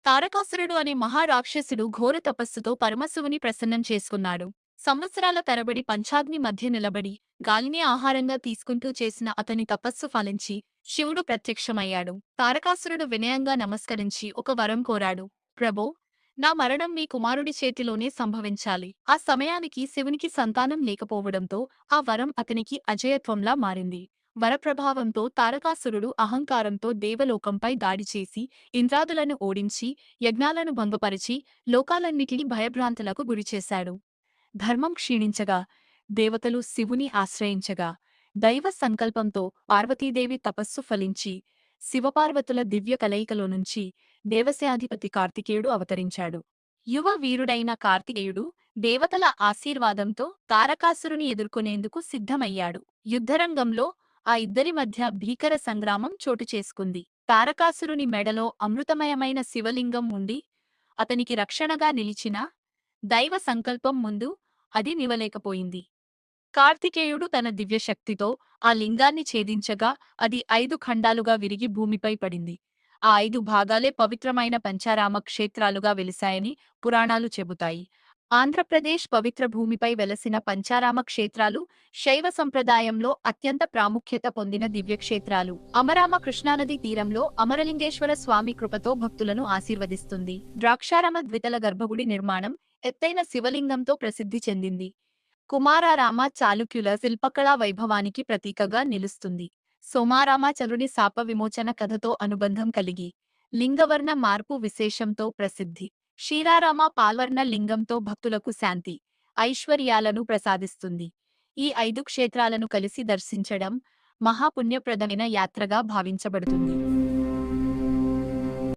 తారకాసురుడు అనే మహారాక్షసుడు ఘోర తపస్సుతో పరమశివుని ప్రసన్నం చేసుకున్నాడు. సంవత్సరాల తరబడి పంచాగ్ని మధ్య నిలబడి గాలిని ఆహారంగా తీసుకుంటూ చేసిన అతని తపస్సు ఫలించి శివుడు ప్రత్యక్షమయ్యాడు. తారకాసురుడు వినయంగా నమస్కరించి ఒక వరం కోరాడు. ప్రభో, నా మరణం మీ కుమారుడి చేతిలోనే సంభవించాలి. ఆ సమయానికి శివునికి సంతానం లేకపోవడంతో ఆ వరం అతనికి అజేయత్వంలా మారింది. వరప్రభావంతో తారకాసురుడు అహంకారంతో దేవలోకంపై దాడి చేసి ఇంద్రాదులను ఓడించి యజ్ఞాలను భంగపరిచి లోకాలన్నిటినీ భయభ్రాంతులకు గురిచేశాడు. ధర్మం క్షీణించగా దేవతలు శివుని ఆశ్రయించగా దైవ సంకల్పంతో పార్వతీదేవి తపస్సు ఫలించి శివపార్వతుల దివ్య కలయికలో నుంచి దేవసేనాధిపతి కార్తికేయుడు అవతరించాడు. యువ వీరుడైన కార్తికేయుడు దేవతల ఆశీర్వాదంతో తారకాసురుని ఎదుర్కొనేందుకు సిద్ధమయ్యాడు. యుద్ధరంగంలో ఆ ఇద్దరి మధ్య భీకర సంగ్రామం చోటు చేసుకుంది. తారకాసురుని మెడలో అమృతమయమైన శివలింగం ఉండి అతనికి రక్షణగా నిలిచినా దైవ సంకల్పం ముందు అది నివలేకపోయింది. కార్తికేయుడు తన దివ్యశక్తితో ఆ లింగాన్ని ఛేదించగా అది 5 ఖండాలుగా విరిగి భూమిపై పడింది. ఆ 5 భాగాలే పవిత్రమైన పంచారామ క్షేత్రాలుగా వెలిశాయని పురాణాలు చెబుతాయి. ఆంధ్రప్రదేశ్ పవిత్ర భూమిపై వెలసిన పంచారామ క్షేత్రాలు శైవ సంప్రదాయంలో అత్యంత ప్రాముఖ్యత పొందిన దివ్యక్షేత్రాలు. అమరామ కృష్ణానది తీరంలో అమరలింగేశ్వర స్వామి కృపతో భక్తులను ఆశీర్వదిస్తుంది. ద్రాక్షారామ ద్వితల గర్భగుడి నిర్మాణం ఎత్తైన శివలింగంతో ప్రసిద్ధి చెందింది. కుమారారామ చాళుక్యుల శిల్పకళా వైభవానికి ప్రతీకగా నిలుస్తుంది. సోమారామాచలుని శాప విమోచన కథతో అనుబంధం కలిగి లింగవర్ణ మార్పు విశేషంతో ప్రసిద్ధి. క్షీరారామ పాల్వర్ణ లింగంతో భక్తులకు శాంతి, ఐశ్వర్యాలను ప్రసాదిస్తుంది. ఈ 5 క్షేత్రాలను కలిసి దర్శించడం మహాపుణ్యప్రదమైన యాత్రగా భావించబడుతుంది.